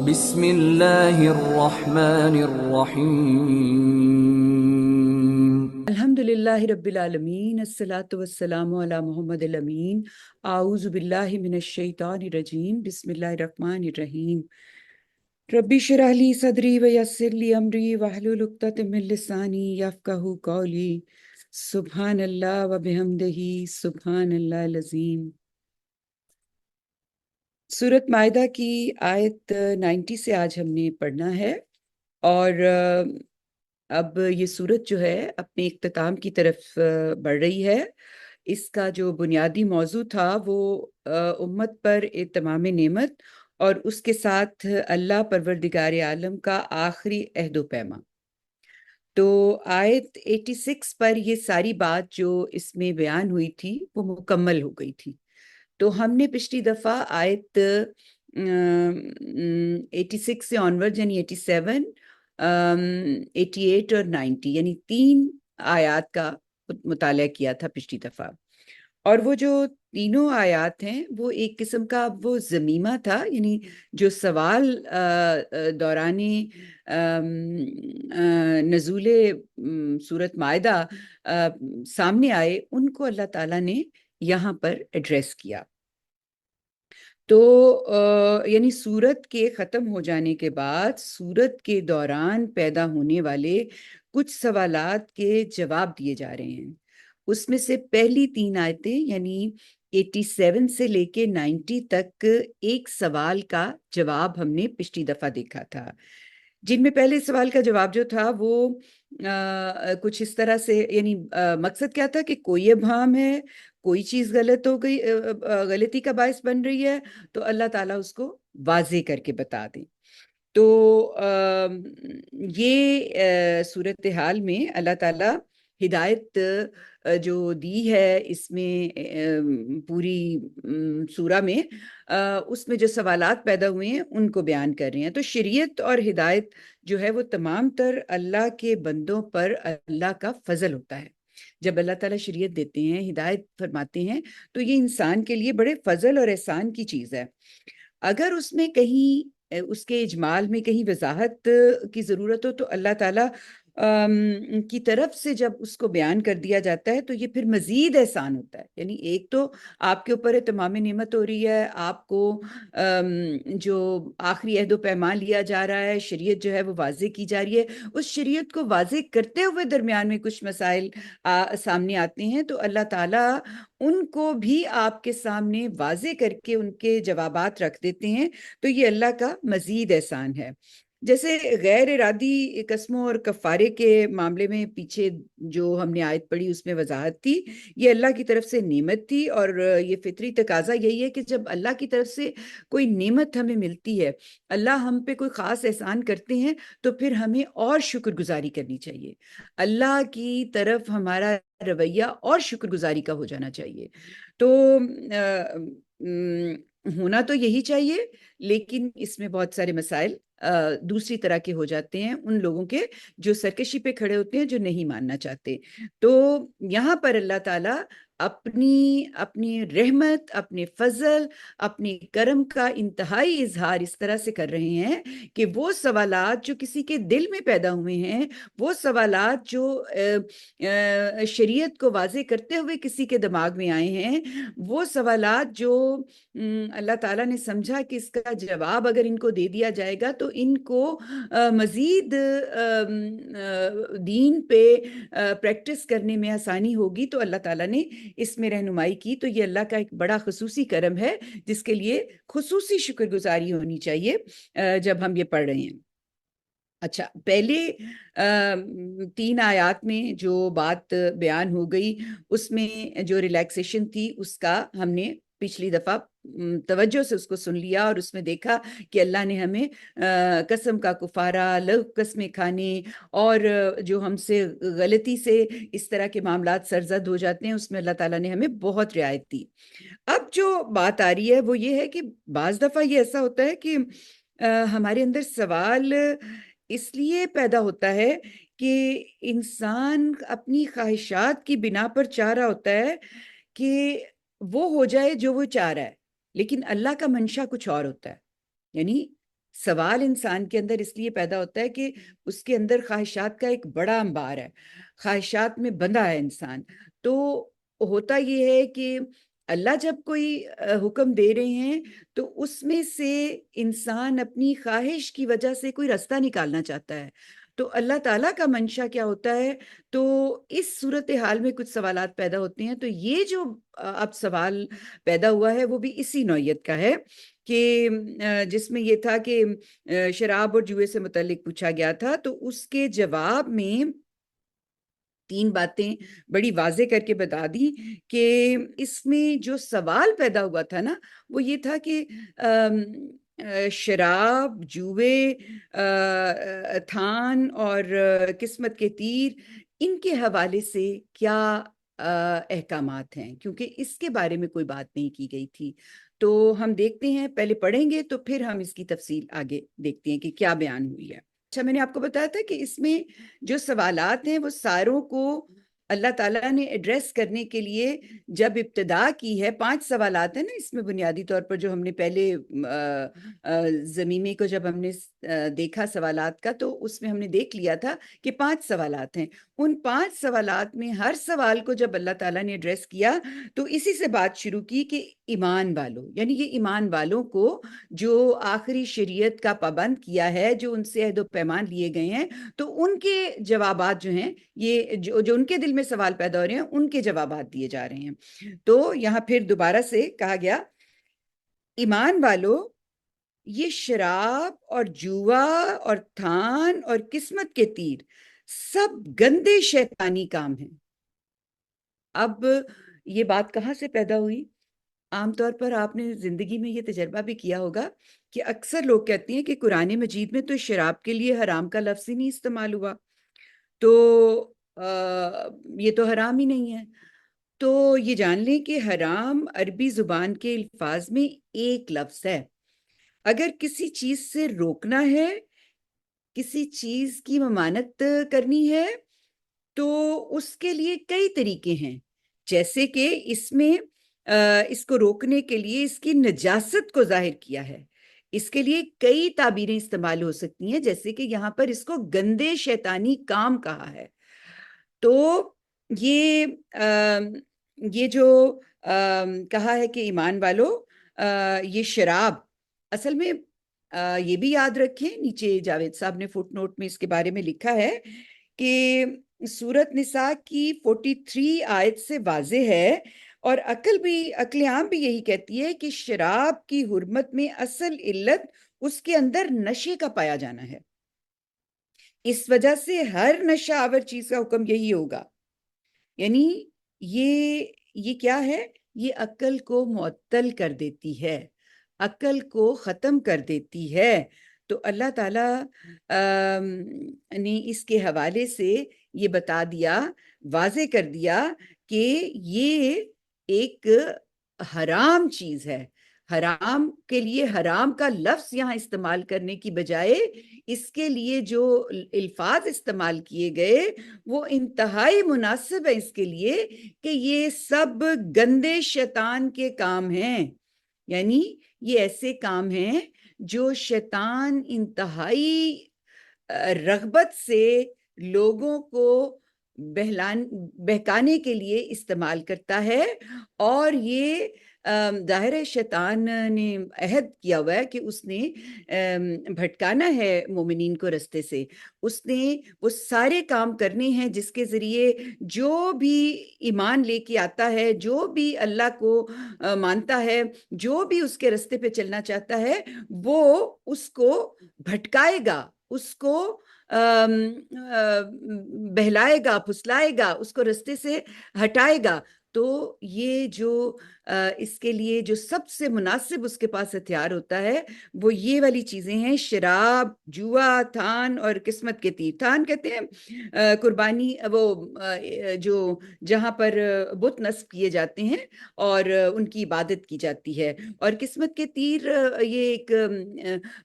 بسم اللہ الرحمن الرحیم۔ الحمد للہ رب العالمین، الصلاۃ والسلام علی محمد الامین۔ اعوذ باللہ من الشیطان الرجیم، بسم اللہ الرحمن الرحیم۔ ربی اشرح لی صدری ویسر لی امری واحلل عقدۃ من لسانی یفقہوا قولی۔ سبحان اللہ وبحمدہ، سبحان اللہ العظیم۔ سورۃ مائدہ کی آیت 90 سے آج ہم نے پڑھنا ہے، اور اب یہ سورت جو ہے اپنے اختتام کی طرف بڑھ رہی ہے۔ اس کا جو بنیادی موضوع تھا وہ امت پر اتمام نعمت اور اس کے ساتھ اللہ پروردگار عالم کا آخری عہد و پیمان۔ تو آیت 86 پر یہ ساری بات جو اس میں بیان ہوئی تھی وہ مکمل ہو گئی تھی۔ تو ہم نے پچھلی دفعہ آیت 86 سے آنورڈ یعنی 87، 88 اور 90 یعنی 3 آیات کا مطالعہ کیا تھا پچھلی دفعہ، اور وہ جو تینوں آیات ہیں وہ ایک قسم کا وہ ضمیمہ تھا، یعنی جو سوال دوران نزول سورۃ مائدہ سامنے آئے، ان کو اللہ تعالیٰ نے یہاں پر ایڈریس کیا۔ تو یعنی سورت کے ختم ہو جانے کے بعد سورت کے دوران پیدا ہونے والے کچھ سوالات کے جواب دیے جا رہے ہیں۔ اس میں سے پہلی 3 آیتیں یعنی 87 سے لے کے 90 تک ایک سوال کا جواب ہم نے پچھلی دفعہ دیکھا تھا، جن میں پہلے سوال کا جواب جو تھا وہ کچھ اس طرح سے، یعنی مقصد کیا تھا کہ کوئی ابہام ہے، کوئی چیز غلط ہو گئی، غلطی کا باعث بن رہی ہے، تو اللہ تعالیٰ اس کو واضح کر کے بتا دیں۔ تو یہ صورتحال میں اللہ تعالیٰ ہدایت جو دی ہے اس میں پوری سورہ میں، اس میں جو سوالات پیدا ہوئے ہیں ان کو بیان کر رہے ہیں۔ تو شریعت اور ہدایت جو ہے وہ تمام تر اللہ کے بندوں پر اللہ کا فضل ہوتا ہے۔ جب اللہ تعالیٰ شریعت دیتے ہیں، ہدایت فرماتے ہیں، تو یہ انسان کے لیے بڑے فضل اور احسان کی چیز ہے۔ اگر اس میں کہیں اس کے اجمال میں کہیں وضاحت کی ضرورت ہو تو اللہ تعالیٰ کی طرف سے جب اس کو بیان کر دیا جاتا ہے تو یہ پھر مزید احسان ہوتا ہے۔ یعنی ایک تو آپ کے اوپر تمام نعمت ہو رہی ہے، آپ کو جو آخری عہد و پیمان لیا جا رہا ہے، شریعت جو ہے وہ واضح کی جا رہی ہے، اس شریعت کو واضح کرتے ہوئے درمیان میں کچھ مسائل سامنے آتے ہیں، تو اللہ تعالیٰ ان کو بھی آپ کے سامنے واضح کر کے ان کے جوابات رکھ دیتے ہیں۔ تو یہ اللہ کا مزید احسان ہے۔ جیسے غیر ارادی قسموں اور کفارے کے معاملے میں پیچھے جو ہم نے آیت پڑھی اس میں وضاحت تھی، یہ اللہ کی طرف سے نعمت تھی، اور یہ فطری تقاضا یہی ہے کہ جب اللہ کی طرف سے کوئی نعمت ہمیں ملتی ہے، اللہ ہم پہ کوئی خاص احسان کرتے ہیں، تو پھر ہمیں اور شکر گزاری کرنی چاہیے۔ اللہ کی طرف ہمارا رویہ اور شکر گزاری کا ہو جانا چاہیے۔ تو ہونا تو یہی چاہیے، لیکن اس میں بہت سارے مسائل دوسری طرح کے ہو جاتے ہیں ان لوگوں کے جو سرکشی پہ کھڑے ہوتے ہیں، جو نہیں ماننا چاہتے۔ تو یہاں پر اللہ تعالیٰ اپنی رحمت، اپنے فضل، اپنے کرم کا انتہائی اظہار اس طرح سے کر رہے ہیں کہ وہ سوالات جو کسی کے دل میں پیدا ہوئے ہیں، وہ سوالات جو شریعت کو واضح کرتے ہوئے کسی کے دماغ میں آئے ہیں، وہ سوالات جو اللہ تعالیٰ نے سمجھا کہ اس کا جواب اگر ان کو دے دیا جائے گا تو ان کو مزید دین پہ پریکٹس کرنے میں آسانی ہوگی، تو اللہ تعالیٰ نے اس میں رہنمائی کی۔ تو یہ اللہ کا ایک بڑا خصوصی کرم ہے جس کے لیے خصوصی شکر گزاری ہونی چاہیے جب ہم یہ پڑھ رہے ہیں۔ اچھا، پہلے 3 آیات میں جو بات بیان ہو گئی اس میں جو ریلیکسیشن تھی اس کا ہم نے پچھلی دفعہ توجہ سے اس کو سن لیا، اور اس میں دیکھا کہ اللہ نے ہمیں قسم کا کفارہ، لغو قسمیں کھانے، اور جو ہم سے غلطی سے اس طرح کے معاملات سرزد ہو جاتے ہیں، اس میں اللہ تعالیٰ نے ہمیں بہت رعایت دی۔ اب جو بات آ رہی ہے وہ یہ ہے کہ بعض دفعہ یہ ایسا ہوتا ہے کہ ہمارے اندر سوال اس لیے پیدا ہوتا ہے کہ انسان اپنی خواہشات کی بنا پر چاہ رہا ہوتا ہے کہ وہ ہو جائے جو وہ چاہ رہا ہے، لیکن اللہ کا منشا کچھ اور ہوتا ہے۔ یعنی سوال انسان کے اندر اس لیے پیدا ہوتا ہے کہ اس کے اندر خواہشات کا ایک بڑا انبار ہے، خواہشات میں بندھا ہے انسان۔ تو ہوتا یہ ہے کہ اللہ جب کوئی حکم دے رہے ہیں تو اس میں سے انسان اپنی خواہش کی وجہ سے کوئی راستہ نکالنا چاہتا ہے، تو اللہ تعالیٰ کا منشا کیا ہوتا ہے؟ تو اس صورتحال میں کچھ سوالات پیدا ہوتے ہیں۔ تو یہ جو اب سوال پیدا ہوا ہے وہ بھی اسی نوعیت کا ہے کہ جس میں یہ تھا کہ شراب اور جوئے سے متعلق پوچھا گیا تھا، تو اس کے جواب میں 3 باتیں بڑی واضح کر کے بتا دی کہ اس میں جو سوال پیدا ہوا تھا نا وہ یہ تھا کہ شراب، جوئے، تھان اور قسمت کے تیر، ان کے حوالے سے کیا احکامات ہیں، کیونکہ اس کے بارے میں کوئی بات نہیں کی گئی تھی۔ تو ہم دیکھتے ہیں، پہلے پڑھیں گے تو پھر ہم اس کی تفصیل آگے دیکھتے ہیں کہ کیا بیان ہوئی ہے۔ اچھا، میں نے آپ کو بتایا تھا کہ اس میں جو سوالات ہیں وہ ساروں کو اللہ تعالیٰ نے ایڈریس کرنے کے لیے جب ابتدا کی ہے، 5 سوالات ہیں نا اس میں بنیادی طور پر، جو ہم نے پہلے زمینی کو جب ہم نے دیکھا سوالات کا، تو اس میں ہم نے دیکھ لیا تھا کہ 5 سوالات ہیں۔ ان 5 سوالات میں ہر سوال کو جب اللہ تعالیٰ نے ایڈریس کیا تو اسی سے بات شروع کی کہ ایمان والوں، یعنی یہ ایمان والوں کو جو آخری شریعت کا پابند کیا ہے، جو ان سے عہد و پیمان لیے گئے ہیں، تو ان کے جوابات جو ہیں، یہ جو ان کے دل میں سوال پیدا ہو رہے ہیں، ان کے جوابات دیے جا رہے ہیں۔ تو یہاں پھر دوبارہ سے کہا گیا، ایمان والو، یہ شراب اور جوا اور تھان اور قسمت کے تیر سب گندے شیطانی کام ہیں۔ اب یہ بات کہاں سے پیدا ہوئی؟ عام طور پر آپ نے زندگی میں یہ تجربہ بھی کیا ہوگا کہ اکثر لوگ کہتے ہیں کہ قرآن مجید میں تو شراب کے لیے حرام کا لفظ ہی نہیں استعمال ہوا، تو یہ تو حرام ہی نہیں ہے۔ تو یہ جان لیں کہ حرام عربی زبان کے الفاظ میں ایک لفظ ہے۔ اگر کسی چیز سے روکنا ہے، کسی چیز کی ممانعت کرنی ہے، تو اس کے لیے کئی طریقے ہیں، جیسے کہ اس میں اس کو روکنے کے لیے اس کی نجاست کو ظاہر کیا ہے۔ اس کے لیے کئی تعبیریں استعمال ہو سکتی ہیں، جیسے کہ یہاں پر اس کو گندے شیطانی کام کہا ہے۔ تو یہ یہ جو کہا ہے کہ ایمان والو، یہ شراب، اصل میں یہ بھی یاد رکھیں، نیچے جاوید صاحب نے فٹ نوٹ میں اس کے بارے میں لکھا ہے کہ سورت نساء کی 43 آیت سے واضح ہے، اور عقل عام بھی یہی کہتی ہے کہ شراب کی حرمت میں اصل علت اس کے اندر نشے کا پایا جانا ہے۔ اس وجہ سے ہر نشہ آور چیز کا حکم یہی ہوگا، یعنی یہ کیا ہے؟ یہ عقل کو معطل کر دیتی ہے، عقل کو ختم کر دیتی ہے۔ تو اللہ تعالیٰ نے اس کے حوالے سے یہ بتا دیا، واضح کر دیا کہ یہ ایک حرام چیز ہے۔ حرام کے لیے حرام کا لفظ یہاں استعمال کرنے کی بجائے اس کے لیے جو الفاظ استعمال کیے گئے وہ انتہائی مناسب ہے اس کے لیے کہ یہ سب گندے شیطان کے کام ہیں، یعنی یہ ایسے کام ہیں جو شیطان انتہائی رغبت سے لوگوں کو بہکانے کے لیے استعمال کرتا ہے، اور یہ ظاہر ہے شیطان نے عہد کیا ہوا ہے کہ اس نے بھٹکانا ہے مومنین کو رستے سے، اس نے وہ سارے کام کرنے ہیں جس کے ذریعے جو بھی ایمان لے کے آتا ہے، جو بھی اللہ کو مانتا ہے، جو بھی اس کے رستے پہ چلنا چاہتا ہے، وہ اس کو بھٹکائے گا، اس کو بہلائے گا، پھسلائے گا، اس کو رستے سے ہٹائے گا۔ تو یہ جو اس کے لیے جو سب سے مناسب اس کے پاس ہتھیار ہوتا ہے وہ یہ والی چیزیں ہیں، شراب، جوا، تھان اور قسمت کے تیر۔ تھان کہتے ہیں قربانی، وہ جو جہاں پر بت نصب کیے جاتے ہیں اور ان کی عبادت کی جاتی ہے، اور قسمت کے تیر یہ ایک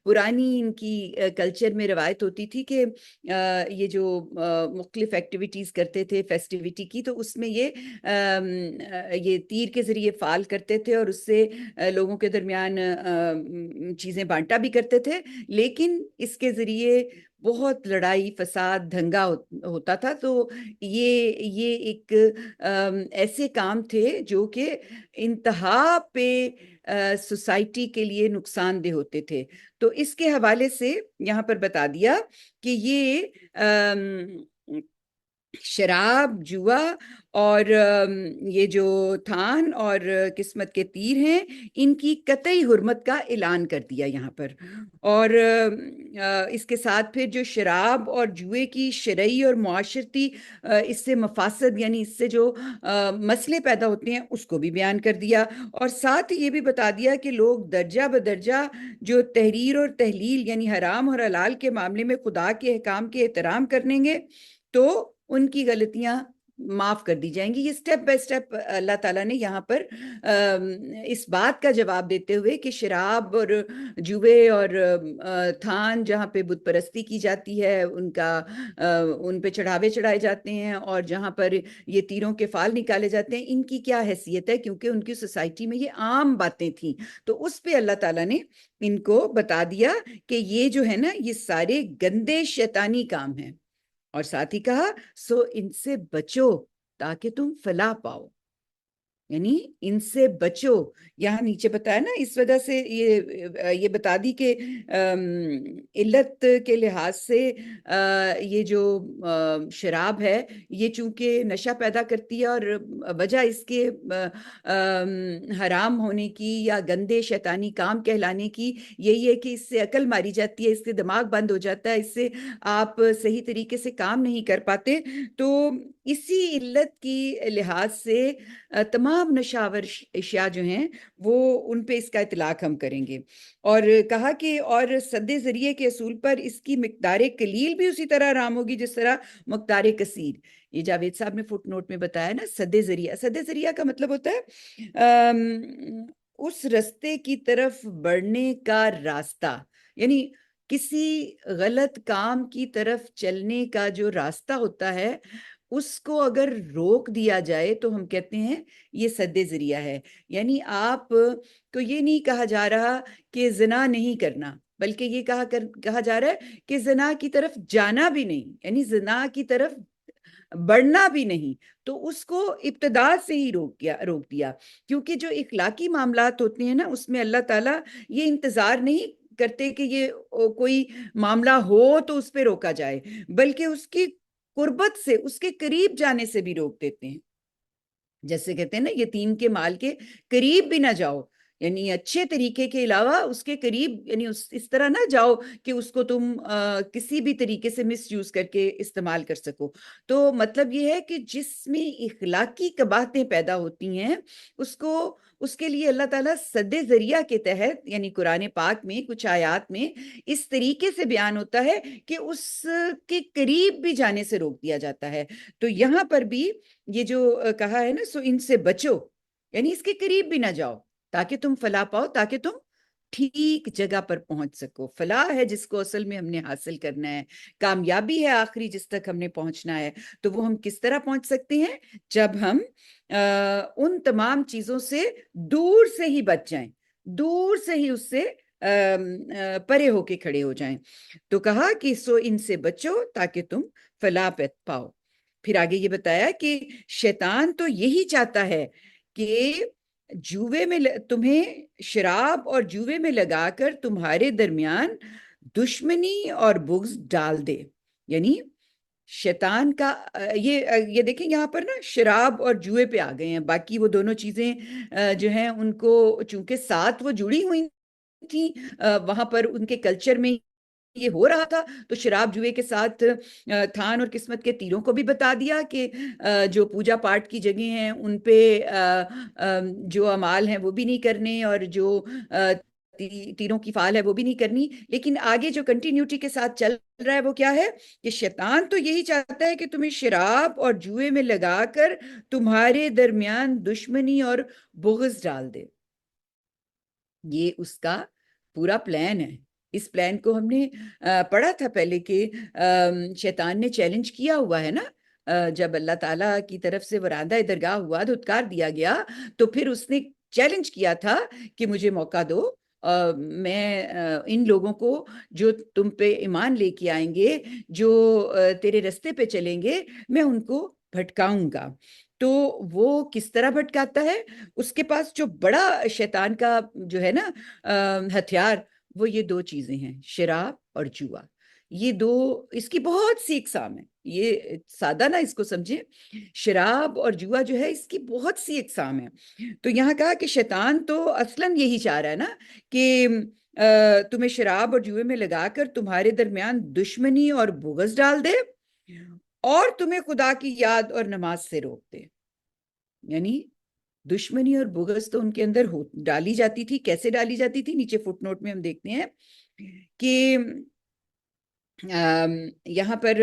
پرانی ان کی کلچر میں روایت ہوتی تھی کہ یہ جو مختلف ایکٹیویٹیز کرتے تھے فیسٹیوٹی کی، تو اس میں یہ یہ تیر کے ذریعے فال کرتے تھے اور اس سے لوگوں کے درمیان چیزیں بانٹا بھی کرتے تھے، لیکن اس کے ذریعے بہت لڑائی فساد دھنگا ہوتا تھا۔ تو یہ ایک ایسے کام تھے جو کہ انتہا پہ سوسائٹی کے لیے نقصان دہ ہوتے تھے۔ تو اس کے حوالے سے یہاں پر بتا دیا کہ یہ شراب، جوا اور یہ جو تھان اور قسمت کے تیر ہیں، ان کی قطعی حرمت کا اعلان کر دیا یہاں پر۔ اور اس کے ساتھ پھر جو شراب اور جوئے کی شرعی اور معاشرتی اس سے مفاسد، یعنی اس سے جو مسئلے پیدا ہوتے ہیں، اس کو بھی بیان کر دیا۔ اور ساتھ یہ بھی بتا دیا کہ لوگ درجہ بدرجہ جو تحریر اور تحلیل، یعنی حرام اور حلال کے معاملے میں خدا کے احکام کے احترام کریں گے تو ان کی غلطیاں معاف کر دی جائیں گی۔ یہ سٹیپ بائی سٹیپ اللہ تعالیٰ نے یہاں پر اس بات کا جواب دیتے ہوئے کہ شراب اور جوے اور تھان جہاں پہ بت پرستی کی جاتی ہے، ان پہ چڑھاوے چڑھائے جاتے ہیں، اور جہاں پر یہ تیروں کے فال نکالے جاتے ہیں، ان کی کیا حیثیت ہے، کیونکہ ان کی سوسائٹی میں یہ عام باتیں تھیں۔ تو اس پہ اللہ تعالیٰ نے ان کو بتا دیا کہ یہ جو ہے نا، یہ سارے گندے شیطانی کام ہیں، اور ساتھ ہی کہا سو ان سے بچو تاکہ تم فلاح پاؤ، یعنی ان سے بچو۔ یہاں نیچے بتایا نا، اس وجہ سے یہ بتا دی کہ علت کے لحاظ سے یہ جو شراب ہے، یہ چونکہ نشہ پیدا کرتی ہے، اور وجہ اس کے حرام ہونے کی یا گندے شیطانی کام کہلانے کی یہی ہے کہ اس سے عقل ماری جاتی ہے، اس سے دماغ بند ہو جاتا ہے، اس سے آپ صحیح طریقے سے کام نہیں کر پاتے۔ تو اسی علت کی لحاظ سے تمام نشاور اشیاء جو ہیں وہ ان پہ اس کا اطلاق ہم کریں گے۔ اور کہا کہ اور سد ذریعے کے اصول پر اس کی مقدار قلیل بھی اسی طرح حرام ہوگی جس طرح مقدار کثیر۔ یہ جاوید صاحب نے فٹ نوٹ میں بتایا نا، سد ذریعہ، سد ذریعہ کا مطلب ہوتا ہے اس رستے کی طرف بڑھنے کا راستہ، یعنی کسی غلط کام کی طرف چلنے کا جو راستہ ہوتا ہے، اس کو اگر روک دیا جائے تو ہم کہتے ہیں یہ سد ذریعہ ہے۔ یعنی آپ کو یہ نہیں کہا جا رہا کہ زنا نہیں کرنا، بلکہ یہ کہا جا رہا ہے کہ زنا کی طرف جانا بھی نہیں، یعنی زنا کی طرف بڑھنا بھی نہیں۔ تو اس کو ابتدا سے ہی روک دیا، کیونکہ جو اخلاقی معاملات ہوتے ہیں نا، اس میں اللہ تعالیٰ یہ انتظار نہیں کرتے کہ یہ کوئی معاملہ ہو تو اس پہ روکا جائے، بلکہ اس کی قربت سے، اس کے قریب جانے سے بھی روک دیتے ہیں۔ جیسے کہتے ہیں نا، یتیم کے مال کے قریب بھی نہ جاؤ، یعنی اچھے طریقے کے علاوہ اس کے قریب، یعنی اس طرح نہ جاؤ کہ اس کو تم کسی بھی طریقے سے مس یوز کر کے استعمال کر سکو۔ تو مطلب یہ ہے کہ جس میں اخلاقی قباحتیں پیدا ہوتی ہیں، اس کے لیے اللہ تعالیٰ سد ذریعہ کے تحت، یعنی قرآن پاک میں کچھ آیات میں اس طریقے سے بیان ہوتا ہے کہ اس کے قریب بھی جانے سے روک دیا جاتا ہے۔ تو یہاں پر بھی یہ جو کہا ہے نا، سو ان سے بچو، یعنی اس کے قریب بھی نہ جاؤ تاکہ تم فلاح پاؤ، تاکہ تم ٹھیک جگہ پر پہنچ سکو۔ فلاح ہے جس کو اصل میں ہم نے حاصل کرنا ہے، کامیابی ہے آخری جس تک ہم نے پہنچنا ہے۔ تو وہ ہم کس طرح پہنچ سکتے ہیں؟ جب ہم ان تمام چیزوں سے دور سے ہی بچ جائیں، دور سے ہی اس سے پرے ہو کے کھڑے ہو جائیں۔ تو کہا کہ سو ان سے بچو تاکہ تم فلاح پاؤ۔ پھر آگے یہ بتایا کہ شیطان تو یہی چاہتا ہے کہ جوے میں تمہیں شراب اور جوے میں لگا کر تمہارے درمیان دشمنی اور بغض ڈال دے۔ یعنی شیطان کا یہ دیکھیں یہاں پر نا، شراب اور جوے پہ آ گئے ہیں، باقی وہ دونوں چیزیں جو ہیں ان کو چونکہ ساتھ وہ جڑی ہوئی تھی، وہاں پر ان کے کلچر میں یہ ہو رہا تھا، تو شراب جوئے کے ساتھ تھان اور قسمت کے تیروں کو بھی بتا دیا کہ جو پوجا پاٹ کی جگہ ہیں ان پہ جو اعمال ہیں وہ بھی نہیں کرنے، اور جو تیروں کی فال ہے وہ بھی نہیں کرنی۔ لیکن آگے جو کنٹینیوٹی کے ساتھ چل رہا ہے وہ کیا ہے کہ شیطان تو یہی چاہتا ہے کہ تمہیں شراب اور جوئے میں لگا کر تمہارے درمیان دشمنی اور بغض ڈال دے۔ یہ اس کا پورا پلان ہے۔ اس پلان کو ہم نے پڑھا تھا پہلے کہ شیطان نے چیلنج کیا ہوا ہے نا جب اللہ تعالیٰ کی طرف سے ورانہ درگاہ ہوا، دھتکار دیا گیا، تو پھر اس نے چیلنج کیا تھا کہ مجھے موقع دو، میں ان لوگوں کو جو تم پہ ایمان لے کے آئیں گے، جو تیرے رستے پہ چلیں گے، میں ان کو بھٹکاؤں گا۔ تو وہ کس طرح بھٹکاتا ہے؟ اس کے پاس جو بڑا شیطان کا جو ہے نا ہتھیار، وہ یہ دو چیزیں ہیں، شراب اور جوا۔ یہ دو، اس کی بہت سی اقسام ہیں، یہ سادہ نہ اس کو سمجھیں، شراب اور جوا جو ہے اس کی بہت سی اقسام ہیں۔ تو یہاں کہا کہ شیطان تو اصلاً یہی چاہ رہا ہے نا کہ تمہیں شراب اور جوئے میں لگا کر تمہارے درمیان دشمنی اور بغض ڈال دے، اور تمہیں خدا کی یاد اور نماز سے روک دے۔ یعنی دشمنی اور بغض تو ان کے اندر ڈالی جاتی تھی۔ کیسے ڈالی جاتی تھی؟ نیچے فٹ نوٹ میں ہم دیکھتے ہیں کہ یہاں پر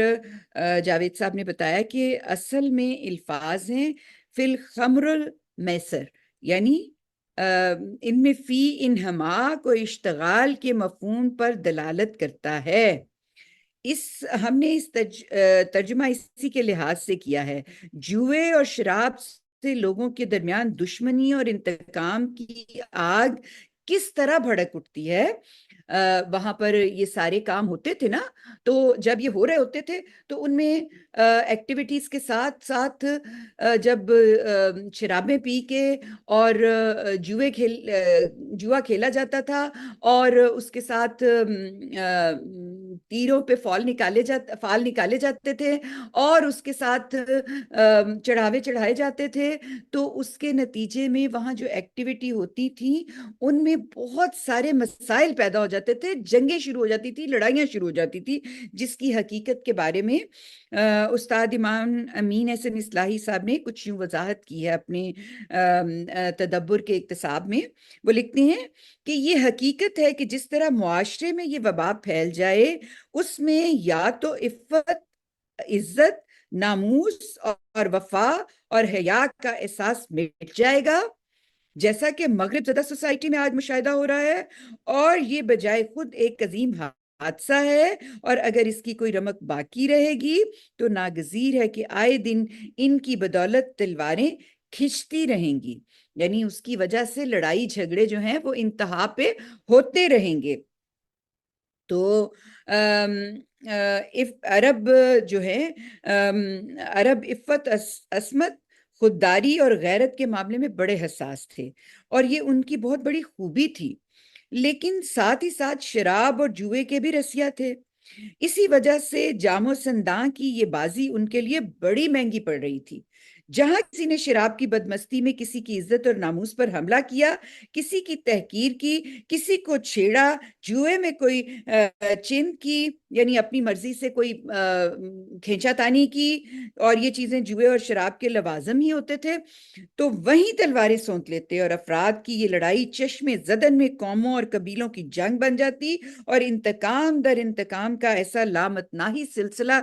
جاوید صاحب نے بتایا کہ اصل میں الفاظ ہیں فی الخمر المیسر، یعنی ان میں فی انہماک و اشتغال کے مفہوم پر دلالت کرتا ہے۔ ہم نے اس ترجمہ اسی کے لحاظ سے کیا ہے، جوئے اور شراب سے لوگوں کے درمیان دشمنی اور انتقام کی آگ کس طرح بھڑک اٹھتی ہے۔ وہاں پر یہ سارے کام ہوتے تھے نا، تو جب یہ ہو رہے ہوتے تھے تو ان میں ایکٹیویٹیز کے ساتھ ساتھ جب شرابیں پی کے اور جوا کھیلا جاتا تھا، اور اس کے ساتھ تیروں پہ فال نکالے جاتے تھے، اور اس کے ساتھ چڑھاوے چڑھائے جاتے تھے، تو اس کے نتیجے میں وہاں جو ایکٹیویٹی ہوتی تھی ان میں بہت سارے مسائل پیدا ہو جاتے تھے، جنگیں شروع ہو جاتی تھی، لڑائیاں شروع ہو جاتی تھی، جس کی حقیقت کے بارے میں استاد امام امین احسن اصلاحی صاحب نے کچھ یوں وضاحت کی ہے اپنے تدبر کے اقتصاب میں۔ وہ لکھتے ہیں کہ یہ حقیقت ہے کہ جس طرح معاشرے میں یہ وبا پھیل جائے، اس میں یا تو عفت، عزت، ناموس اور وفا اور حیا کا احساس مٹ جائے گا، جیسا کہ مغرب زدہ سوسائٹی میں آج مشاہدہ ہو رہا ہے، اور یہ بجائے خود ایک عظیم حادثہ ہے، اور اگر اس کی کوئی رمق باقی رہے گی تو ناگزیر ہے کہ آئے دن ان کی بدولت تلواریں کھنچتی رہیں گی، یعنی اس کی وجہ سے لڑائی جھگڑے جو ہیں وہ انتہا پہ ہوتے رہیں گے۔ تو عرب جو ہے، عرب عفت، عصمت، خودداری اور غیرت کے معاملے میں بڑے حساس تھے، اور یہ ان کی بہت بڑی خوبی تھی، لیکن ساتھ ہی ساتھ شراب اور جوئے کے بھی رسیا تھے۔ اسی وجہ سے جام و سنداں کی یہ بازی ان کے لیے بڑی مہنگی پڑ رہی تھی۔ جہاں کسی نے شراب کی بدمستی میں کسی کی عزت اور ناموس پر حملہ کیا، کسی کی تحقیر کی، کسی کو چھیڑا، جوئے میں کوئی چند کی، یعنی اپنی مرضی سے کوئی کھینچا تانی کی، اور یہ چیزیں جوئے اور شراب کے لوازم ہی ہوتے تھے، تو وہیں تلواریں سونت لیتے، اور افراد کی یہ لڑائی چشم زدن میں قوموں اور قبیلوں کی جنگ بن جاتی، اور انتقام در انتقام کا ایسا لامتناہی سلسلہ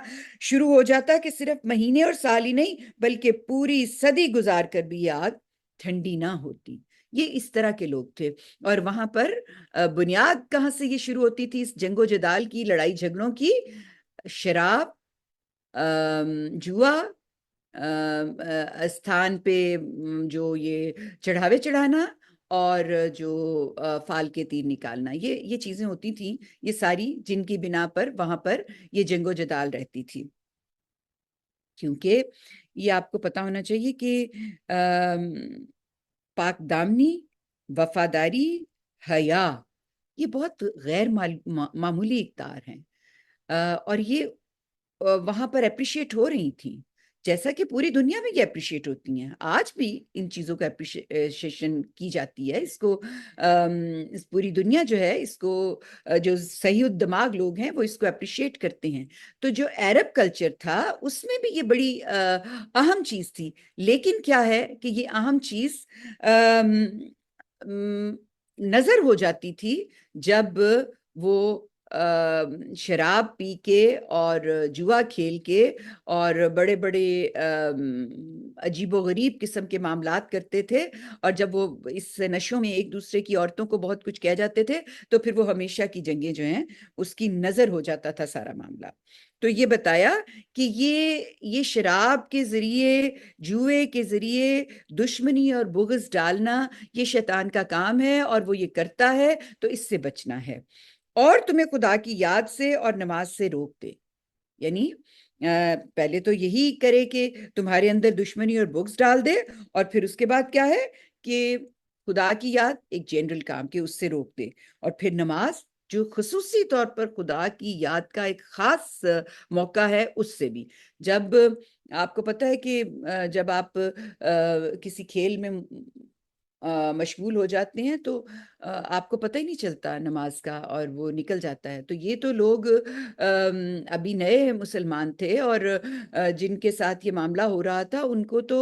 شروع ہو جاتا کہ صرف مہینے اور سال ہی نہیں بلکہ پوری صدی گزار کر بھی یہ آگ ٹھنڈی نہ ہوتی۔ یہ اس طرح کے لوگ تھے، اور وہاں پر بنیاد کہاں سے یہ شروع ہوتی تھی اس جنگ و جدال کی، لڑائی جھگڑوں کی؟ شراب، جوا، استھان پہ جو یہ چڑھاوے چڑھانا، اور جو فال کے تیر نکالنا، یہ چیزیں ہوتی تھیں، یہ ساری جن کی بنا پر وہاں پر یہ جنگ و جدال رہتی تھی۔ کیونکہ یہ آپ کو پتا ہونا چاہیے کہ پاک دامنی، وفاداری، حیا، یہ بہت غیر معمولی اقدار ہیں، اور یہ وہاں پر اپریشیٹ ہو رہی تھیں، جیسا کہ پوری دنیا میں یہ اپریشیٹ ہوتی ہیں۔ آج بھی ان چیزوں کا اپریشیشن کی جاتی ہے، اس کو اس پوری دنیا جو ہے اس کو جو صحیح الدماغ لوگ ہیں وہ اس کو اپریشیٹ کرتے ہیں۔ تو جو عرب کلچر تھا اس میں بھی یہ بڑی اہم چیز تھی، لیکن کیا ہے کہ یہ اہم چیز نظر ہو جاتی تھی جب وہ شراب پی کے اور جوا کھیل کے اور بڑے بڑے عجیب و غریب قسم کے معاملات کرتے تھے، اور جب وہ اس نشوں میں ایک دوسرے کی عورتوں کو بہت کچھ کہہ جاتے تھے تو پھر وہ ہمیشہ کی جنگیں جو ہیں اس کی نظر ہو جاتا تھا سارا معاملہ۔ تو یہ بتایا کہ یہ شراب کے ذریعے، جوئے کے ذریعے دشمنی اور بغض ڈالنا یہ شیطان کا کام ہے، اور وہ یہ کرتا ہے تو اس سے بچنا ہے، اور تمہیں خدا کی یاد سے اور نماز سے روک دے۔ یعنی پہلے تو یہی کرے کہ تمہارے اندر دشمنی اور بغض ڈال دے، اور پھر اس کے بعد کیا ہے کہ خدا کی یاد، ایک جنرل کام کہ اس سے روک دے، اور پھر نماز جو خصوصی طور پر خدا کی یاد کا ایک خاص موقع ہے اس سے بھی۔ جب آپ کو پتہ ہے کہ جب آپ کسی کھیل میں مشغول ہو جاتے ہیں تو آپ کو پتہ ہی نہیں چلتا نماز کا، اور وہ نکل جاتا ہے۔ تو یہ تو لوگ ابھی نئے مسلمان تھے، اور جن کے ساتھ یہ معاملہ ہو رہا تھا ان کو تو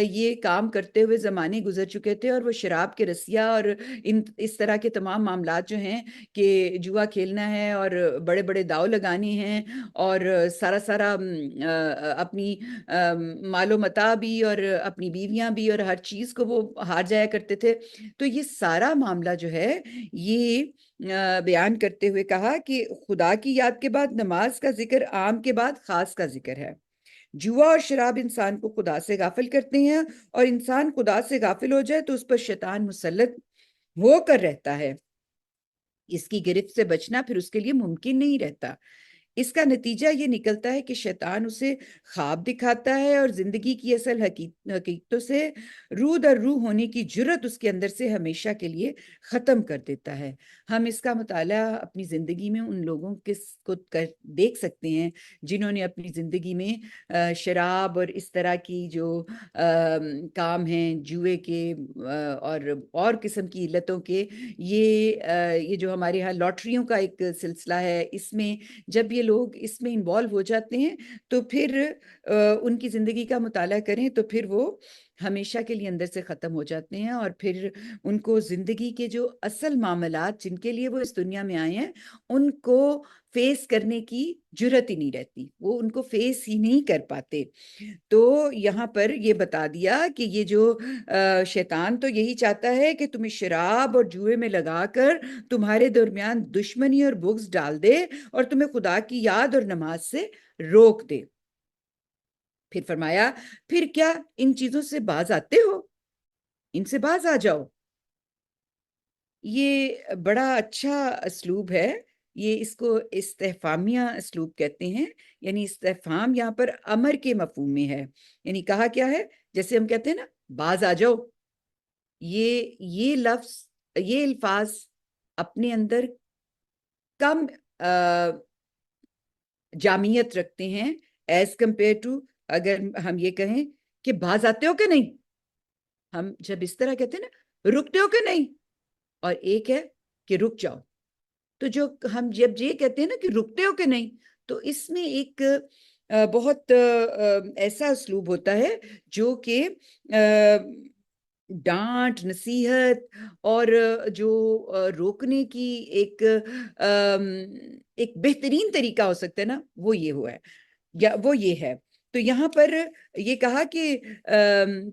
یہ کام کرتے ہوئے زمانے گزر چکے تھے، اور وہ شراب کے رسیہ اور اس طرح کے تمام معاملات جو ہیں کہ جوا کھیلنا ہے اور بڑے بڑے داؤ لگانے ہیں، اور سارا اپنی مال و متاع بھی اور اپنی بیویاں بھی اور ہر چیز کو وہ ہار جایا کرتے تھے۔ تو یہ سارا معاملہ جو ہے یہ بیان کرتے ہوئے کہا کہ خدا کی یاد کے بعد نماز کا ذکر عام کے بعد خاص کا ذکر ہے۔ جوا اور شراب انسان کو خدا سے غافل کرتے ہیں، اور انسان خدا سے غافل ہو جائے تو اس پر شیطان مسلط ہو کر رہتا ہے۔ اس کی گرفت سے بچنا پھر اس کے لیے ممکن نہیں رہتا۔ اس کا نتیجہ یہ نکلتا ہے کہ شیطان اسے خواب دکھاتا ہے، اور زندگی کی اصل حقیقتوں سے رو در رو ہونے کی جرت اس کے اندر سے ہمیشہ کے لیے ختم کر دیتا ہے۔ ہم اس کا مطالعہ اپنی زندگی میں ان لوگوں کو دیکھ سکتے ہیں جنہوں نے اپنی زندگی میں شراب اور اس طرح کی جو کام ہیں جوئے کے اور قسم کی علتوں کے، یہ جو ہمارے ہاں لاٹریوں کا ایک سلسلہ ہے، اس میں جب یہ لوگ اس میں انوالو ہو جاتے ہیں تو پھر ان کی زندگی کا مطالعہ کریں تو پھر وہ ہمیشہ کے لیے اندر سے ختم ہو جاتے ہیں، اور پھر ان کو زندگی کے جو اصل معاملات جن کے لیے وہ اس دنیا میں آئے ہیں ان کو فیس کرنے کی جرت ہی نہیں رہتی، وہ ان کو فیس ہی نہیں کر پاتے۔ تو یہاں پر یہ بتا دیا کہ یہ جو شیطان تو یہی چاہتا ہے کہ تمہیں شراب اور جوئے میں لگا کر تمہارے درمیان دشمنی اور بغض ڈال دے، اور تمہیں خدا کی یاد اور نماز سے روک دے۔ پھر فرمایا، پھر کیا ان چیزوں سے باز آتے ہو؟ ان سے باز آ جاؤ۔ یہ بڑا اچھا اسلوب ہے، یہ اس کو استفہامیہ اسلوب کہتے ہیں، یعنی استفہام یہاں پر امر کے مفہوم میں ہے، یعنی کہا کیا ہے، جیسے ہم کہتے ہیں نا باز آ جاؤ، یہ لفظ، یہ الفاظ اپنے اندر کم جامعیت رکھتے ہیں ایز کمپیئر ٹو اگر ہم یہ کہیں کہ باز آتے ہو کہ نہیں۔ ہم جب اس طرح کہتے ہیں نا رکتے ہو کہ نہیں، اور ایک ہے کہ رک جاؤ، تو جو ہم جب یہ کہتے ہیں نا کہ رکتے ہو کہ نہیں، تو اس میں ایک بہت ایسا اسلوب ہوتا ہے جو کہ ڈانٹ، نصیحت اور جو روکنے کی ایک بہترین طریقہ ہو سکتا ہے نا، وہ یہ ہوا ہے یا وہ یہ ہے۔ تو یہاں پر یہ کہا کہ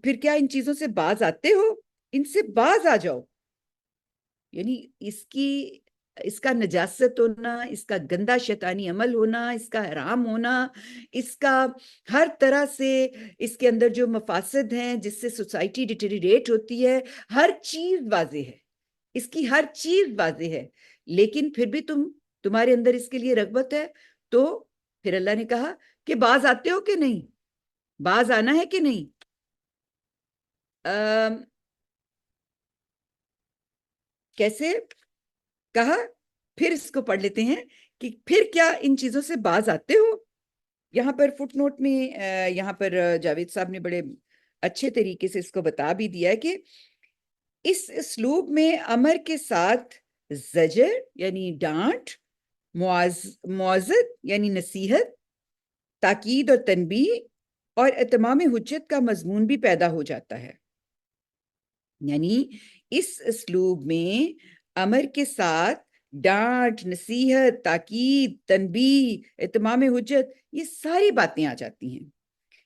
پھر کیا ان چیزوں سے باز آتے ہو؟ ان سے باز آ جاؤ، یعنی اس کا نجاست ہونا، اس کا گندا شیطانی عمل ہونا، اس کا حرام ہونا، اس کا ہر طرح سے اس کے اندر جو مفاسد ہیں جس سے سوسائٹی ڈیٹیریٹ ہوتی ہے، ہر چیز واضح ہے، اس کی ہر چیز واضح ہے، لیکن پھر بھی تمہارے اندر اس کے لیے رغبت ہے، تو پھر اللہ نے کہا کہ باز آتے ہو کہ نہیں، باز آنا ہے کہ نہیں۔ کیسے کہا؟ پھر اس کو پڑھ لیتے ہیں کہ پھر کیا ان چیزوں سے باز آتے ہو۔ یہاں پر فٹ نوٹ میں یہاں پر جاوید صاحب نے بڑے اچھے طریقے سے اس کو بتا بھی دیا ہے کہ اس اسلوب میں امر کے ساتھ زجر یعنی ڈانٹ، معزت یعنی نصیحت، تاکید اور تنبیہ اور اتمام حجت کا مضمون بھی پیدا ہو جاتا ہے۔ یعنی اس اسلوب میں امر کے ساتھ ڈانٹ، نصیحت، تاکید، تنبیہ، اتمام حجت، یہ ساری باتیں آ جاتی ہیں۔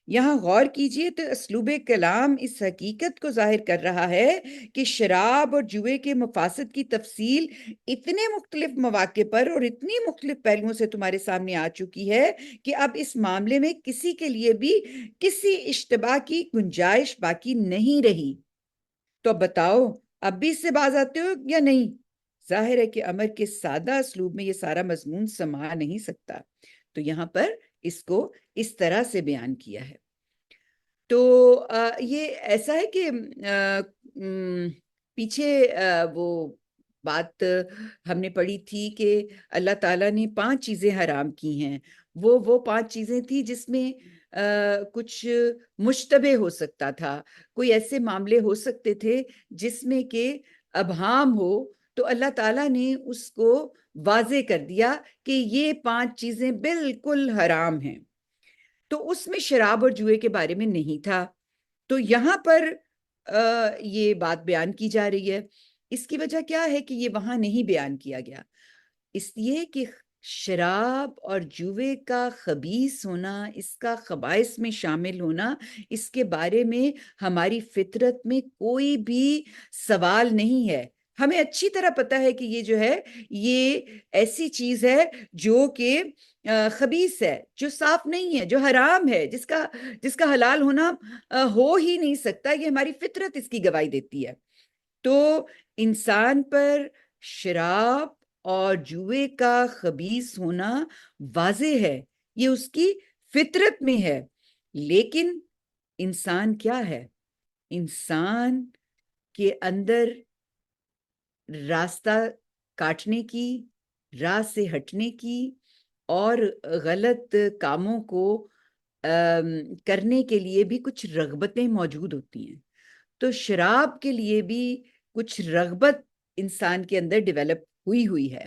یہاں غور کیجئے تو اسلوب کلام اس حقیقت کو ظاہر کر رہا ہے کہ شراب اور جوئے کے مفاسد کی تفصیل اتنے مختلف مواقع پر اور اتنی مختلف پہلوؤں سے تمہارے سامنے آ چکی ہے کہ اب اس معاملے میں کسی کے لیے بھی کسی اشتباہ کی گنجائش باقی نہیں رہی۔ تو اب بتاؤ، اب بھی اس سے باز آتے ہو یا نہیں؟ ظاہر ہے کہ امر کے سادہ اسلوب میں یہ سارا مضمون سما نہیں سکتا، تو یہاں پر اس کو اس طرح سے بیان کیا ہے۔ تو یہ ایسا ہے کہ پیچھے وہ بات ہم نے پڑھی تھی کہ اللہ تعالیٰ نے 5 چیزیں حرام کی ہیں۔ وہ 5 چیزیں تھی جس میں کچھ مشتبہ ہو سکتا تھا، کوئی ایسے معاملے ہو سکتے تھے جس میں کہ ابہام ہو، تو اللہ تعالیٰ نے اس کو واضح کر دیا کہ یہ 5 چیزیں بالکل حرام ہیں۔ تو اس میں شراب اور جوئے کے بارے میں نہیں تھا، تو یہاں پر یہ بات بیان کی جا رہی ہے۔ اس کی وجہ کیا ہے کہ یہ وہاں نہیں بیان کیا گیا؟ اس لیے کہ شراب اور جوئے کا خبیث ہونا، اس کا خبائث میں شامل ہونا، اس کے بارے میں ہماری فطرت میں کوئی بھی سوال نہیں ہے۔ ہمیں اچھی طرح پتہ ہے کہ یہ جو ہے یہ ایسی چیز ہے جو کہ خبیث ہے، جو صاف نہیں ہے، جو حرام ہے، جس کا حلال ہونا ہو ہی نہیں سکتا۔ یہ ہماری فطرت اس کی گواہی دیتی ہے۔ تو انسان پر شراب اور جوئے کا خبیث ہونا واضح ہے، یہ اس کی فطرت میں ہے۔ لیکن انسان کیا ہے؟ انسان کے اندر راستہ کاٹنے کی، راہ سے ہٹنے کی اور غلط کاموں کو کرنے کے لیے بھی کچھ رغبتیں موجود ہوتی ہیں۔ تو شراب کے لیے بھی کچھ رغبت انسان کے اندر ڈیولپ ہوئی ہے،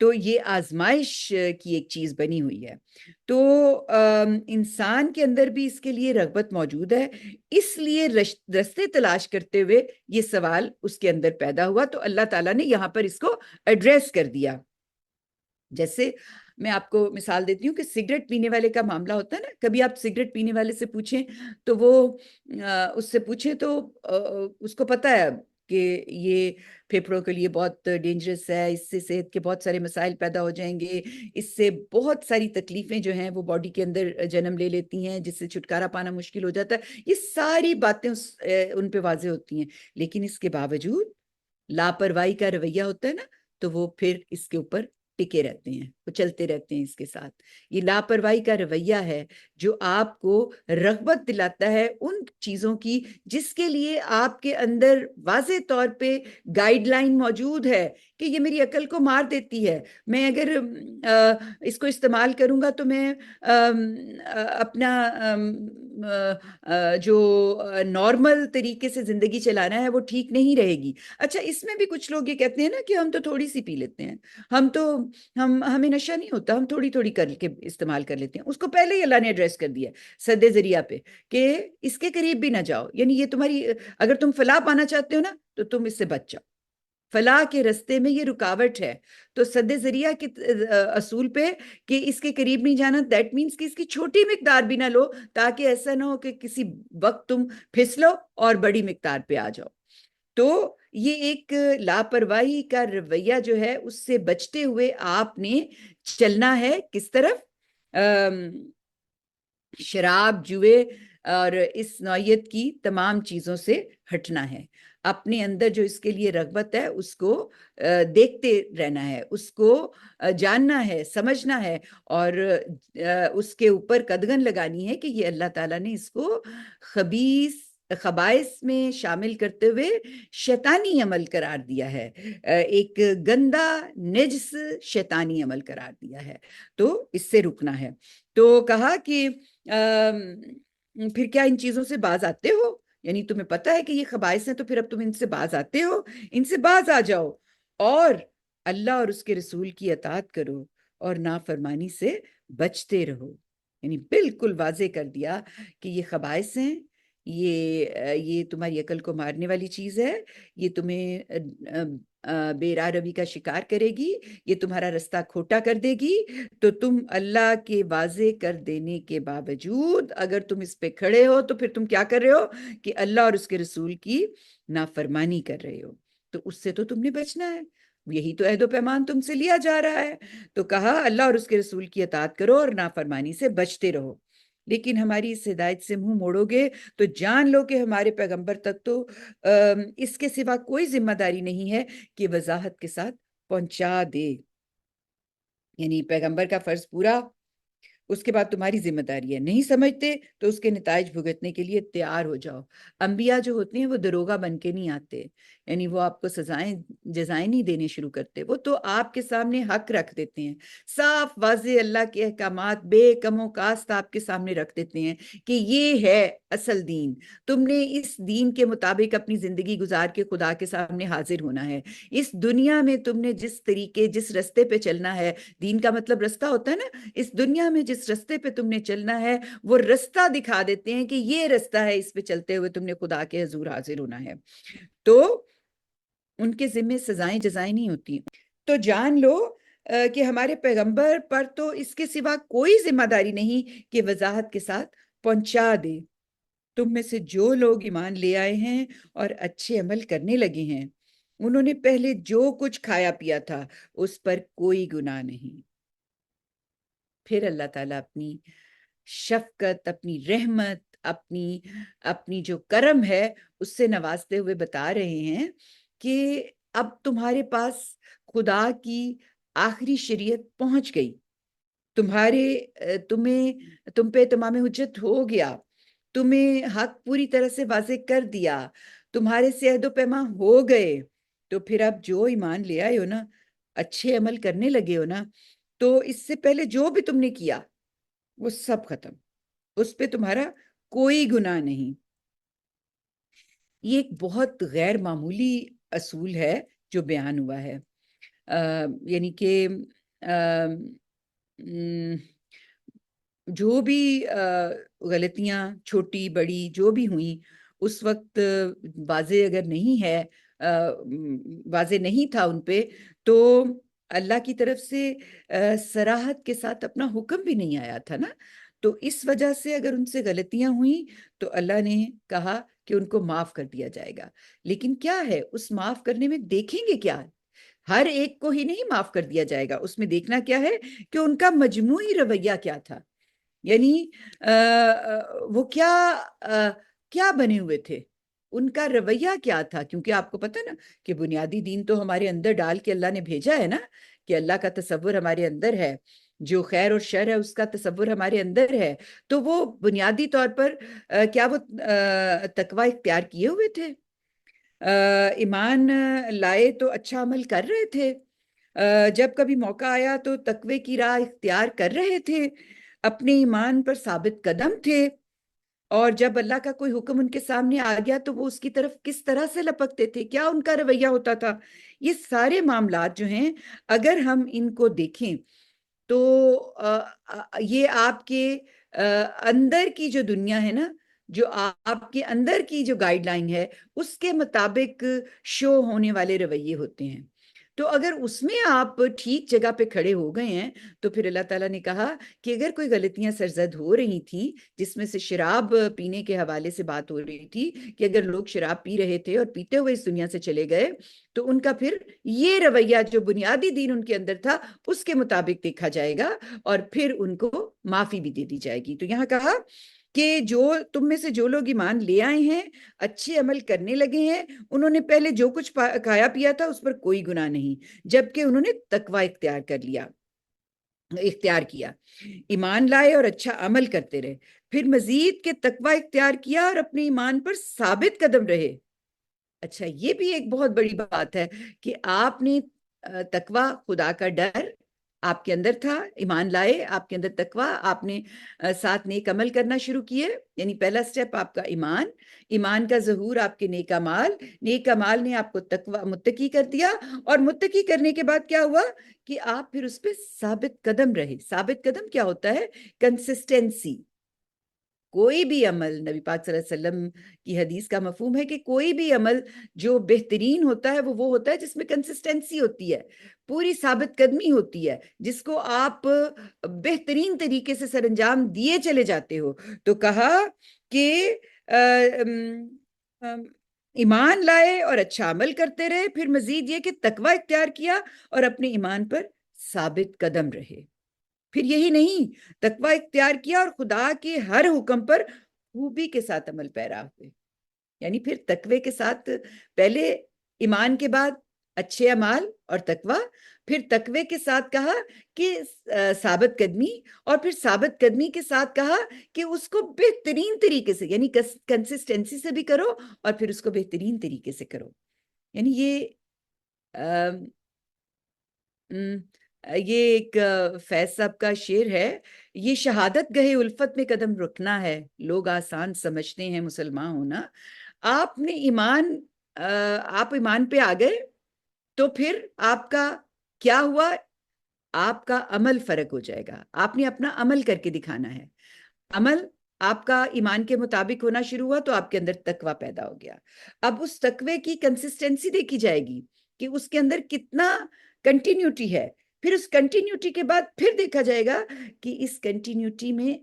تو یہ آزمائش کی ایک چیز بنی ہوئی ہے۔ تو انسان کے اندر بھی اس کے لیے رغبت موجود ہے، اس لیے رستے تلاش کرتے ہوئے یہ سوال اس کے اندر پیدا ہوا، تو اللہ تعالیٰ نے یہاں پر اس کو ایڈریس کر دیا۔ جیسے میں آپ کو مثال دیتی ہوں کہ سگریٹ پینے والے کا معاملہ ہوتا ہے نا، کبھی آپ سگریٹ پینے والے سے پوچھیں تو وہ اس سے پوچھیں تو اس کو پتہ ہے کہ یہ پھیپھڑوں کے لیے بہت ڈینجرس ہے، اس سے صحت کے بہت سارے مسائل پیدا ہو جائیں گے، اس سے بہت ساری تکلیفیں جو ہیں وہ باڈی کے اندر جنم لے لیتی ہیں، جس سے چھٹکارا پانا مشکل ہو جاتا ہے۔ یہ ساری باتیں ان پہ واضح ہوتی ہیں، لیکن اس کے باوجود لاپرواہی کا رویہ ہوتا ہے نا، تو وہ پھر اس کے اوپر ٹکے رہتے ہیں، وہ چلتے رہتے ہیں اس کے ساتھ۔ یہ لاپرواہی کا رویہ ہے جو آپ کو رغبت دلاتا ہے ان چیزوں کی جس کے لیے آپ کے اندر واضح طور پہ گائیڈ لائن موجود ہے کہ یہ میری عقل کو مار دیتی ہے، میں اگر اس کو استعمال کروں گا تو میں اپنا جو نارمل طریقے سے زندگی چلانا ہے وہ ٹھیک نہیں رہے گی۔ اچھا، اس میں بھی کچھ لوگ یہ کہتے ہیں نا کہ ہم تو تھوڑی سی پی لیتے ہیں، ہمیں نشہ نہیں ہوتا، ہم تھوڑی تھوڑی کر کے استعمال کر لیتے ہیں۔ اس کو پہلے ہی اللہ نے ایڈریس کر دیا سد ذریعہ پہ کہ اس کے قریب بھی نہ جاؤ، یعنی یہ تمہاری، اگر تم فلاح پانا چاہتے ہو نا تو تم اس سے بچ جاؤ، فلاح کے رستے میں یہ رکاوٹ ہے۔ تو سد ذریعہ کے اصول پہ کہ اس کے قریب نہیں جانا، دیٹ مینس کہ اس کی چھوٹی مقدار بھی نہ لو، تاکہ ایسا نہ ہو کہ کسی وقت تم پھسلو اور بڑی مقدار پہ آ جاؤ۔ تو یہ ایک لاپرواہی کا رویہ جو ہے اس سے بچتے ہوئے آپ نے چلنا ہے کس طرف؟ شراب، جوئے اور اس نوعیت کی تمام چیزوں سے ہٹنا ہے۔ اپنے اندر جو اس کے لیے رغبت ہے اس کو دیکھتے رہنا ہے، اس کو جاننا ہے، سمجھنا ہے، اور اس کے اوپر قدغن لگانی ہے کہ یہ اللہ تعالیٰ نے اس کو خبائث میں شامل کرتے ہوئے شیطانی عمل قرار دیا ہے، ایک گندا نجس شیطانی عمل قرار دیا ہے، تو اس سے رکنا ہے۔ تو کہا کہ پھر کیا ان چیزوں سے باز آتے ہو؟ یعنی تمہیں پتہ ہے کہ یہ خبائث ہیں، تو پھر اب تم ان سے باز آتے ہو؟ ان سے باز آ جاؤ اور اللہ اور اس کے رسول کی اطاعت کرو اور نافرمانی سے بچتے رہو۔ یعنی بالکل واضح کر دیا کہ یہ خبائث ہیں، یہ تمہاری عقل کو مارنے والی چیز ہے، یہ تمہیں بے راہ روی کا شکار کرے گی، یہ تمہارا رستہ کھوٹا کر دے گی۔ تو تم اللہ کے واضح کر دینے کے باوجود اگر تم اس پہ کھڑے ہو تو پھر تم کیا کر رہے ہو کہ اللہ اور اس کے رسول کی نافرمانی کر رہے ہو، تو اس سے تو تم نے بچنا ہے، یہی تو عہد و پیمان تم سے لیا جا رہا ہے۔ تو کہا اللہ اور اس کے رسول کی اطاعت کرو اور نافرمانی سے بچتے رہو، لیکن ہماری اس ہدایت سے منہ موڑو گے تو جان لو کہ ہمارے پیغمبر تک تو اس کے سوا کوئی ذمہ داری نہیں ہے کہ وضاحت کے ساتھ پہنچا دے، یعنی پیغمبر کا فرض پورا، اس کے بعد تمہاری ذمہ داری ہے، نہیں سمجھتے تو اس کے نتائج بھگتنے کے لیے تیار ہو جاؤ۔ انبیاء جو ہوتے ہیں وہ دروغہ بن کے نہیں آتے، یعنی وہ آپ کو سزائیں جزائیں نہیں دینے شروع کرتے، وہ تو آپ کے سامنے حق رکھ دیتے ہیں، صاف واضح اللہ کے احکامات بے کم و کاست آپ کے سامنے رکھ دیتے ہیں کہ یہ ہے اصل دین، تم نے اس دین کے مطابق اپنی زندگی گزار کے خدا کے سامنے حاضر ہونا ہے، اس دنیا میں تم نے جس طریقے جس رستے پہ چلنا ہے، دین کا مطلب رستہ ہوتا ہے نا، اس دنیا میں جس رستے پہ تم نے چلنا ہے وہ رستہ دکھا دیتے ہیں کہ یہ رستہ ہے، اس پہ چلتے ہوئے تم نے خدا کے حضور حاضر ہونا ہے، تو ان کے ذمہ سزائیں جزائیں نہیں ہوتی۔ تو جان لو کہ ہمارے پیغمبر پر تو اس کے سوا کوئی ذمہ داری نہیں کہ وضاحت کے ساتھ پہنچا دے۔ تم میں سے جو لوگ ایمان لے آئے ہیں اور اچھے عمل کرنے لگے ہیں، انہوں نے پہلے جو کچھ کھایا پیا تھا اس پر کوئی گناہ نہیں۔ پھر اللہ تعالیٰ اپنی شفقت، اپنی رحمت، اپنی جو کرم ہے اس سے نوازتے ہوئے بتا رہے ہیں کہ اب تمہارے پاس خدا کی آخری شریعت پہنچ گئی، تم پہ تمام حجت ہو گیا، تمہیں حق پوری طرح سے واضح کر دیا، تمہارے سے عہد و پیمان ہو گئے، تو پھر اب جو ایمان لے آئے ہو نا، اچھے عمل کرنے لگے ہو نا، تو اس سے پہلے جو بھی تم نے کیا وہ سب ختم، اس پہ تمہارا کوئی گناہ نہیں۔ یہ ایک بہت غیر معمولی اصول ہے جو بیان ہوا ہے، یعنی کہ جو بھی غلطیاں چھوٹی بڑی جو بھی ہوئیں اس وقت واضح اگر نہیں ہے، واضح نہیں تھا ان پہ، تو اللہ کی طرف سے صراحت کے ساتھ اپنا حکم بھی نہیں آیا تھا نا، تو اس وجہ سے اگر ان سے غلطیاں ہوئیں تو اللہ نے کہا کہ ان کو معاف کر دیا جائے گا، لیکن کیا ہے اس معاف کرنے میں دیکھیں گے کیا؟ ہر ایک کو ہی نہیں معاف کر دیا جائے گا، اس میں دیکھنا کیا ہے کہ ان کا مجموعی رویہ کیا تھا، یعنی وہ کیا بنے ہوئے تھے، ان کا رویہ کیا تھا، کیونکہ آپ کو پتہ نا کہ بنیادی دین تو ہمارے اندر ڈال کے اللہ نے بھیجا ہے نا، کہ اللہ کا تصور ہمارے اندر ہے، جو خیر اور شر ہے اس کا تصور ہمارے اندر ہے، تو وہ بنیادی طور پر کیا وہ تقوی اختیار کیے ہوئے تھے؟ ایمان لائے تو اچھا عمل کر رہے تھے، جب کبھی موقع آیا تو تقوی کی راہ اختیار کر رہے تھے، اپنے ایمان پر ثابت قدم تھے، اور جب اللہ کا کوئی حکم ان کے سامنے آ گیا تو وہ اس کی طرف کس طرح سے لپکتے تھے، کیا ان کا رویہ ہوتا تھا، یہ سارے معاملات جو ہیں اگر ہم ان کو دیکھیں تو یہ آپ کے اندر کی جو دنیا ہے نا، جو آپ کے اندر کی جو گائیڈ لائن ہے اس کے مطابق شو ہونے والے رویے ہوتے ہیں، تو اگر اس میں آپ ٹھیک جگہ پہ کھڑے ہو گئے ہیں تو پھر اللہ تعالیٰ نے کہا کہ اگر کوئی غلطیاں سرزد ہو رہی تھیں، جس میں سے شراب پینے کے حوالے سے بات ہو رہی تھی کہ اگر لوگ شراب پی رہے تھے اور پیتے ہوئے اس دنیا سے چلے گئے تو ان کا پھر یہ رویہ جو بنیادی دین ان کے اندر تھا اس کے مطابق دیکھا جائے گا اور پھر ان کو معافی بھی دے دی جائے گی۔ تو یہاں کہا کہ جو تم میں سے جو لوگ ایمان لے آئے ہیں، اچھے عمل کرنے لگے ہیں، انہوں نے پہلے جو کچھ کھایا پیا تھا اس پر کوئی گناہ نہیں، جبکہ انہوں نے تقوی اختیار کیا، ایمان لائے اور اچھا عمل کرتے رہے، پھر مزید کے تقوی اختیار کیا اور اپنے ایمان پر ثابت قدم رہے۔ اچھا، یہ بھی ایک بہت بڑی بات ہے کہ آپ نے تقوی، خدا کا ڈر آپ کے اندر تھا، ایمان لائے، آپ کے اندر تقوی، آپ نے ساتھ نیک عمل کرنا شروع کیے، یعنی پہلا سٹیپ آپ کا ایمان کا ظہور آپ کے نیک اعمال نے آپ کو تقوی متقی کر دیا، اور متقی کرنے کے بعد کیا ہوا کہ آپ پھر اس پہ ثابت قدم رہے۔ ثابت قدم کیا ہوتا ہے؟ کنسسٹنسی، کوئی بھی عمل، نبی پاک صلی اللہ علیہ وسلم کی حدیث کا مفہوم ہے کہ کوئی بھی عمل جو بہترین ہوتا ہے وہ ہوتا ہے جس میں کنسسٹنسی ہوتی ہے، پوری ثابت قدمی ہوتی ہے، جس کو آپ بہترین طریقے سے سر انجام دیے چلے جاتے ہو۔ تو کہا کہ ایمان لائے اور اچھا عمل کرتے رہے، پھر مزید یہ کہ تقوی اختیار کیا اور اپنے ایمان پر ثابت قدم رہے۔ پھر یہی نہیں، تقوی اختیار کیا اور خدا کے ہر حکم پر خوبی کے ساتھ عمل پیرا ہوئے۔ یعنی پھر تقوی کے ساتھ، پہلے ایمان کے بعد اچھے اعمال اور تقوی، پھر تقوی کے ساتھ کہا کہ ثابت قدمی، اور پھر ثابت قدمی کے ساتھ کہا کہ اس کو بہترین طریقے سے، یعنی کنسسٹنسی سے بھی کرو اور پھر اس کو بہترین طریقے سے کرو۔ یعنی یہ ایک فیض صاحب کا شعر ہے، یہ شہادت گہے الفت میں قدم رکھنا ہے، لوگ آسان سمجھتے ہیں مسلمان ہونا۔ آپ نے آپ ایمان پہ آ گئے تو پھر آپ کا کیا ہوا؟ آپ کا عمل فرق ہو جائے گا، آپ نے اپنا عمل کر کے دکھانا ہے۔ عمل آپ کا ایمان کے مطابق ہونا شروع ہوا تو آپ کے اندر تقوی پیدا ہو گیا۔ اب اس تقوی کی کنسسٹنسی دیکھی جائے گی کہ اس کے اندر کتنا کنٹینیوٹی ہے، پھر اس کنٹینیوٹی کے بعد پھر دیکھا جائے گا کہ اس کنٹینیوٹی میں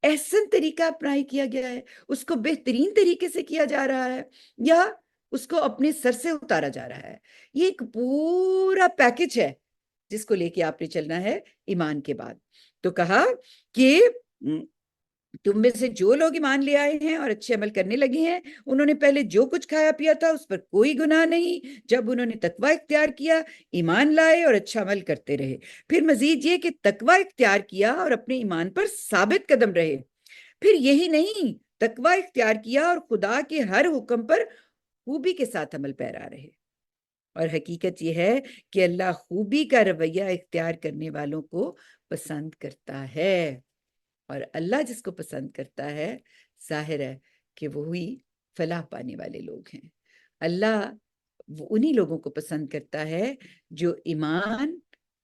احسن طریقہ اپنائی کیا گیا ہے، اس کو بہترین طریقے سے کیا جا رہا ہے، یا اس کو اپنے سر سے اتارا جا رہا ہے۔ یہ ایک پورا پیکج ہے جس کو لے کے آپ نے چلنا ہے ایمان کے بعد۔ تو کہا کہ تم میں سے جو لوگ ایمان لے آئے ہیں اور اچھے عمل کرنے لگے ہیں، انہوں نے پہلے جو کچھ کھایا پیا تھا اس پر کوئی گناہ نہیں، جب انہوں نے تقوی اختیار کیا، ایمان لائے اور اچھا عمل کرتے رہے۔ پھر مزید یہ کہ تقوی اختیار کیا اور اپنے ایمان پر ثابت قدم رہے۔ پھر یہی نہیں، تقوی اختیار کیا اور خدا کے ہر حکم پر خوبی کے ساتھ عمل پیرا رہے۔ اور حقیقت یہ ہے کہ اللہ خوبی کا رویہ اختیار کرنے والوں کو پسند کرتا ہے، اور اللہ جس کو پسند کرتا ہے ظاہر ہے کہ وہی فلاح پانے والے لوگ ہیں۔ اللہ انہی لوگوں کو پسند کرتا ہے جو ایمان،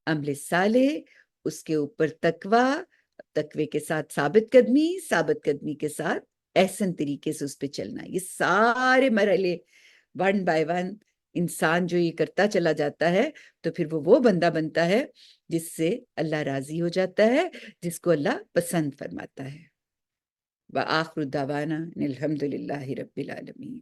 عمل صالح، اس کے اوپر تقوی کے ساتھ ثابت قدمی، ثابت قدمی کے ساتھ احسن طریقے سے اس پہ چلنا۔ یہ سارے مرحلے ون بائی ون انسان جو یہ کرتا چلا جاتا ہے تو پھر وہ بندہ بنتا ہے جس سے اللہ راضی ہو جاتا ہے، جس کو اللہ پسند فرماتا ہے۔ وآخر دعوانا ان الحمد للہ رب العالمین۔